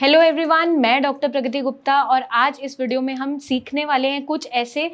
Hello everyone, मैं doctor प्रगति गुप्ता और आज इस वीडियो में हम सीखने वाले हैं कुछ ऐसे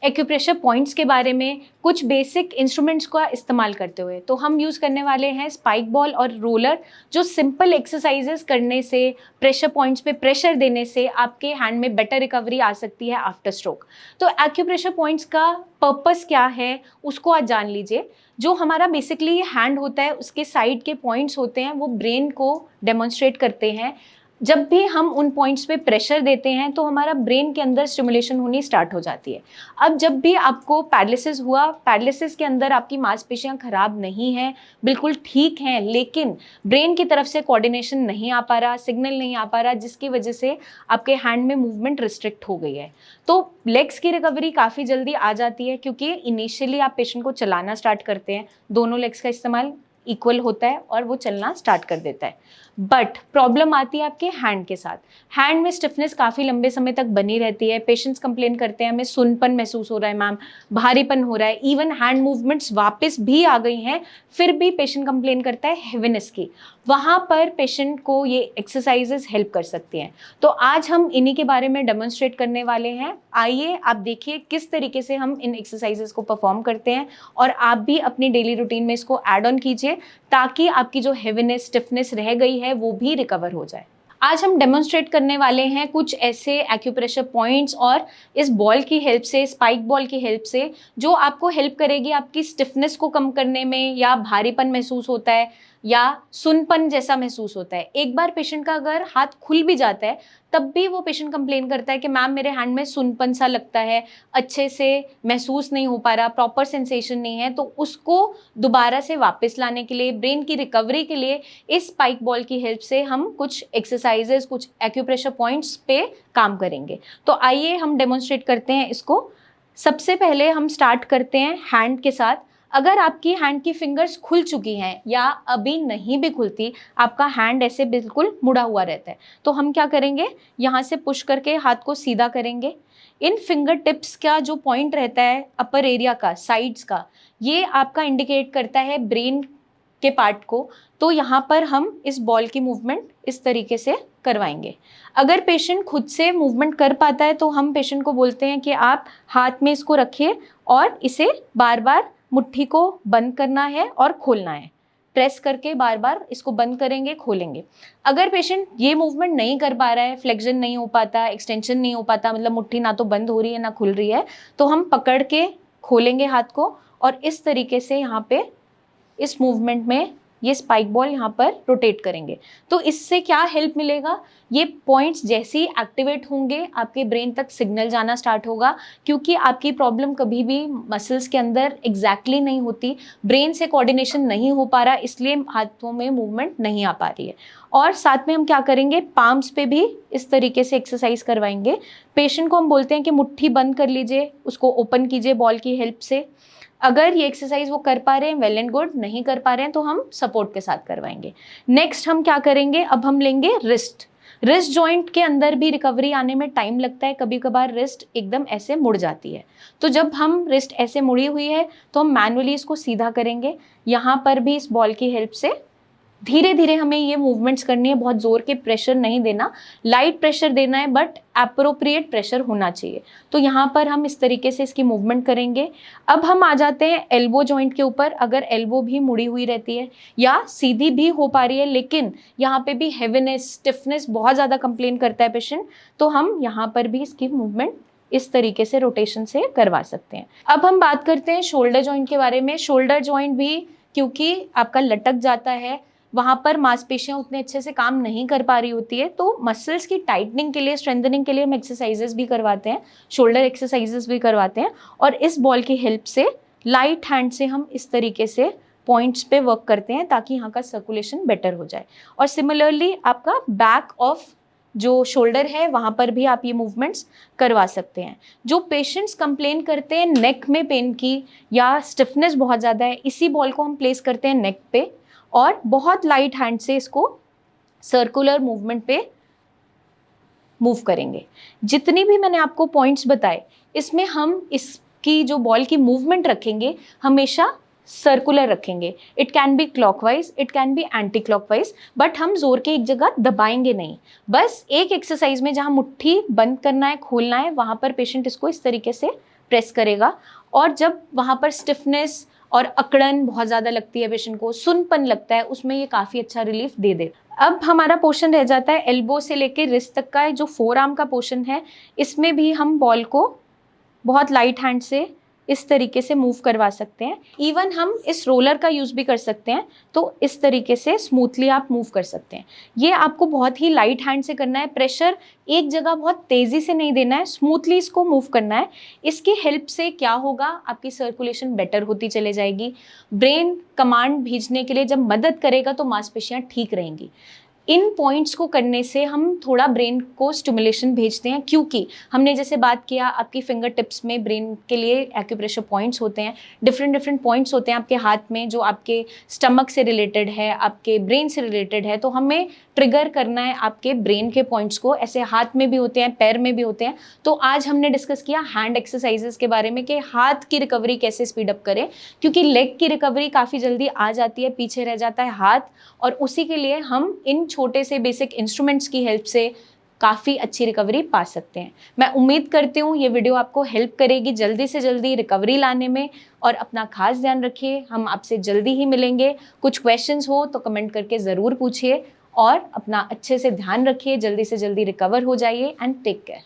एक्यूप्रेशर पॉइंट्स के बारे में, कुछ बेसिक इंस्ट्रूमेंट्स का इस्तेमाल करते हुए। तो हम यूज़ करने वाले हैं स्पाइक बॉल और रोलर, जो सिंपल एक्सरसाइजेस करने से, प्रेशर पॉइंट्स पे प्रेशर देने से आपके हैंड में बेटर रिकवरी आ सकती है आफ्टर स्ट्रोक। तो एक्यूप्रेशर पॉइंट्स का पर्पस क्या है उसको आज जान लीजिए। जो हमारा बेसिकली हैंड होता है, उसके साइड के पॉइंट्स होते हैं, वो ब्रेन को डेमोन्स्ट्रेट करते हैं। जब भी हम उन पॉइंट्स पे प्रेशर देते हैं तो हमारा ब्रेन के अंदर स्टिमुलेशन होनी स्टार्ट हो जाती है। अब जब भी आपको पैरालिसिस हुआ, पैरालिसिस के अंदर आपकी मांसपेशियां खराब नहीं हैं, बिल्कुल ठीक हैं, लेकिन ब्रेन की तरफ से कोऑर्डिनेशन नहीं आ पा रहा, सिग्नल नहीं आ पा रहा, जिसकी वजह से आपके हैंड में मूवमेंट रिस्ट्रिक्ट हो गई है। तो लेग्स की रिकवरी काफ़ी जल्दी आ जाती है, क्योंकि इनिशियली आप पेशेंट को चलाना स्टार्ट करते हैं, दोनों लेग्स का इस्तेमाल इक्वल होता है और वो चलना स्टार्ट कर देता है। बट प्रॉब्लम आती है आपके हैंड के साथ। हैंड में स्टिफनेस काफ़ी लंबे समय तक बनी रहती है। पेशेंट्स कंप्लेन करते हैं, हमें सुनपन महसूस हो रहा है मैम, भारीपन हो रहा है, इवन हैंड मूवमेंट्स वापस भी आ गई हैं, फिर भी पेशेंट कंप्लेन करता है हेवीनेस की। वहाँ पर पेशेंट को ये एक्सरसाइजेस हेल्प कर सकती हैं। तो आज हम इन्हीं के बारे में डेमोन्स्ट्रेट करने वाले हैं। आइए आप देखिए किस तरीके से हम इन एक्सरसाइजेस को परफॉर्म करते हैं, और आप भी अपनी डेली रूटीन में इसको ऐड ऑन कीजिए, ताकि आपकी जो हेवीनेस, स्टिफनेस रह गई है वो भी रिकवर हो जाए। आज हम डेमोन्स्ट्रेट करने वाले हैं कुछ ऐसे एक्यूप्रेशर पॉइंट्स और इस बॉल की हेल्प से, स्पाइक बॉल की हेल्प से, जो आपको हेल्प करेगी आपकी स्टिफनेस को कम करने में, या भारीपन महसूस होता है या सुनपन जैसा महसूस होता है। एक बार पेशेंट का अगर हाथ खुल भी जाता है तब भी वो पेशेंट कंप्लेन करता है कि मैम मेरे हैंड में सुनपन सा लगता है, अच्छे से महसूस नहीं हो पा रहा, प्रॉपर सेंसेशन नहीं है। तो उसको दोबारा से वापस लाने के लिए, ब्रेन की रिकवरी के लिए, इस स्पाइक बॉल की हेल्प से हम कुछ एक्सरसाइजेस, कुछ एक्यूप्रेशर पॉइंट्स पे काम करेंगे। तो आइए हम डेमोन्स्ट्रेट करते हैं इसको। सबसे पहले हम स्टार्ट करते हैं हैंड के साथ। अगर आपकी हैंड की फिंगर्स खुल चुकी हैं या अभी नहीं भी खुलती, आपका हैंड ऐसे बिल्कुल मुड़ा हुआ रहता है, तो हम क्या करेंगे, यहाँ से पुश करके हाथ को सीधा करेंगे। इन फिंगर टिप्स का जो पॉइंट रहता है अपर एरिया का, साइड्स का, ये आपका इंडिकेट करता है ब्रेन के पार्ट को। तो यहाँ पर हम इस बॉल की मूवमेंट इस तरीके से करवाएंगे। अगर पेशेंट खुद से मूवमेंट कर पाता है तो हम पेशेंट को बोलते हैं कि आप हाथ में इसको रखिए और इसे बार बार मुट्ठी को बंद करना है और खोलना है, प्रेस करके बार बार इसको बंद करेंगे, खोलेंगे। अगर पेशेंट ये मूवमेंट नहीं कर पा रहा है, फ्लेक्शन नहीं हो पाता, एक्सटेंशन नहीं हो पाता, मतलब मुट्ठी ना तो बंद हो रही है ना खुल रही है, तो हम पकड़ के खोलेंगे हाथ को और इस तरीके से यहाँ पे इस मूवमेंट में ये स्पाइक बॉल यहाँ पर रोटेट करेंगे। तो इससे क्या हेल्प मिलेगा, ये पॉइंट्स जैसे ही एक्टिवेट होंगे आपके ब्रेन तक सिग्नल जाना स्टार्ट होगा, क्योंकि आपकी प्रॉब्लम कभी भी मसल्स के अंदर एग्जैक्टली नहीं होती, ब्रेन से कोऑर्डिनेशन नहीं हो पा रहा, इसलिए हाथों में मूवमेंट नहीं आ पा रही है। और साथ में हम क्या करेंगे, पाम्स पे भी इस तरीके से एक्सरसाइज करवाएंगे। पेशेंट को हम बोलते हैं कि मुट्ठी बंद कर लीजिए, उसको ओपन कीजिए बॉल की हेल्प से। अगर ये एक्सरसाइज वो कर पा रहे हैं, वेल एंड गुड, नहीं कर पा रहे हैं तो हम सपोर्ट के साथ करवाएंगे। नेक्स्ट हम क्या करेंगे, अब हम लेंगे रिस्ट। रिस्ट जॉइंट के अंदर भी रिकवरी आने में टाइम लगता है, कभी कभार रिस्ट एकदम ऐसे मुड़ जाती है। तो जब हम रिस्ट ऐसे मुड़ी हुई है तो हम मैनुअली इसको सीधा करेंगे। यहाँ पर भी इस बॉल की हेल्प से धीरे धीरे हमें ये मूवमेंट्स करनी है, बहुत जोर के प्रेशर नहीं देना, लाइट प्रेशर देना है, बट एप्रोप्रिएट प्रेशर होना चाहिए। तो यहाँ पर हम इस तरीके से इसकी मूवमेंट करेंगे। अब हम आ जाते हैं एल्बो जॉइंट के ऊपर। अगर एल्बो भी मुड़ी हुई रहती है या सीधी भी हो पा रही है, लेकिन यहाँ पे भी हेवीनेस, स्टिफनेस बहुत ज़्यादा कंप्लेन करता है पेशेंट, तो हम यहाँ पर भी इसकी मूवमेंट इस तरीके से रोटेशन से करवा सकते हैं। अब हम बात करते हैं शोल्डर जॉइंट के बारे में। शोल्डर जॉइंट भी क्योंकि आपका लटक जाता है, वहाँ पर मांसपेशियां उतने अच्छे से काम नहीं कर पा रही होती है, तो मसल्स की टाइटनिंग के लिए, स्ट्रेंथनिंग के लिए हम एक्सरसाइजेस भी करवाते हैं, शोल्डर एक्सरसाइजेस भी करवाते हैं। और इस बॉल की हेल्प से लाइट हैंड से हम इस तरीके से पॉइंट्स पे वर्क करते हैं, ताकि यहाँ का सर्कुलेशन बेटर हो जाए। और सिमिलरली आपका बैक ऑफ जो शोल्डर है वहाँ पर भी आप ये मूवमेंट्स करवा सकते हैं। जो पेशेंट्स कंप्लेन करते हैं नेक में पेन की या स्टिफनेस बहुत ज़्यादा है, इसी बॉल को हम प्लेस करते हैं नेक पे और बहुत लाइट हैंड से इसको सर्कुलर मूवमेंट पे मूव करेंगे। जितनी भी मैंने आपको पॉइंट्स बताए, इसमें हम इसकी जो बॉल की मूवमेंट रखेंगे हमेशा सर्कुलर रखेंगे। It can be clockwise, it can be anti clockwise, but हम जोर के एक जगह दबाएंगे नहीं। बस एक एक्सरसाइज में जहाँ मुट्ठी बंद करना है, खोलना है, वहाँ पर पेशेंट इसको इस तरीके से प्रेस करेगा। और जब वहाँ पर स्टिफनेस और अकड़न बहुत ज़्यादा लगती है, पेशेंट को सुनपन लगता है, उसमें ये काफ़ी अच्छा रिलीफ दे दे। अब हमारा पोर्शन रह जाता है एल्बो से लेके रिस्ट तक का जो फोर आर्म का पोर्शन है। इसमें भी हम बॉल को बहुत लाइट हैंड से इस तरीके से मूव करवा सकते हैं। इवन हम इस रोलर का यूज़ भी कर सकते हैं, तो इस तरीके से स्मूथली आप मूव कर सकते हैं। ये आपको बहुत ही लाइट हैंड से करना है, प्रेशर एक जगह बहुत तेज़ी से नहीं देना है, स्मूथली इसको मूव करना है। इसकी हेल्प से क्या होगा, आपकी सर्कुलेशन बेटर होती चले जाएगी। ब्रेन कमांड भेजने के लिए जब मदद करेगा तो मांसपेशियाँ ठीक रहेंगी। इन पॉइंट्स को करने से हम थोड़ा ब्रेन को स्टिमुलेशन भेजते हैं, क्योंकि हमने जैसे बात किया आपकी फिंगर टिप्स में ब्रेन के लिए एक्यूप्रेशर पॉइंट्स होते हैं, डिफरेंट पॉइंट्स होते हैं आपके हाथ में जो आपके स्टमक से रिलेटेड है, आपके ब्रेन से रिलेटेड है। तो हमें ट्रिगर करना है आपके ब्रेन के पॉइंट्स को। ऐसे हाथ में भी होते हैं, पैर में भी होते हैं। तो आज हमने डिस्कस किया हैंड एक्सरसाइजेस के बारे में कि हाथ की रिकवरी कैसे स्पीड अप करें, क्योंकि लेग की रिकवरी काफ़ी जल्दी आ जाती है, पीछे रह जाता है हाथ। और उसी के लिए हम इन छोटे से बेसिक इंस्ट्रूमेंट्स की हेल्प से काफ़ी अच्छी रिकवरी पा सकते हैं। मैं उम्मीद करती हूँ ये वीडियो आपको हेल्प करेगी जल्दी से जल्दी रिकवरी लाने में। और अपना खास ध्यान रखिए, हम आपसे जल्दी ही मिलेंगे। कुछ क्वेश्चंस हो तो कमेंट करके ज़रूर पूछिए और अपना अच्छे से ध्यान रखिए। जल्दी से जल्दी रिकवर हो जाइए एंड टेक केयर।